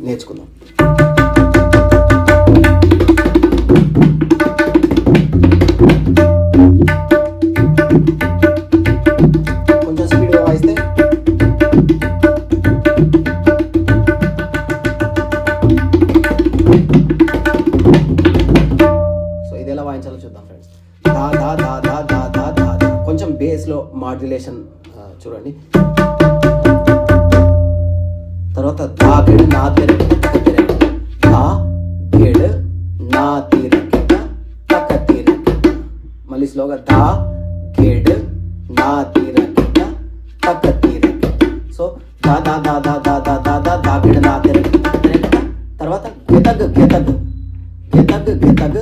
నేర్చుకుందాం. కొంచెం స్పీడ్గా వాయిస్తే సో ఇది ఎలా వాయించాలో చూద్దాం ఫ్రెండ్స్. దా దా దా దా దా దా దా దా. కొంచెం బేస్లో మాడ్యులేషన్ చూడండి. తర్వాత దా గెడ్ నా తెర దా గెడ్ నా తీర తక తీర. మళ్ళీ స్లోగా దా గెడ్ నా తీర తక తీర. సో దా దా దా దా దా దా దా దా దా గెడ్ నా తెర. తర్వాత గెతగ్ గెతగ్ గెతగ్ గెతగ్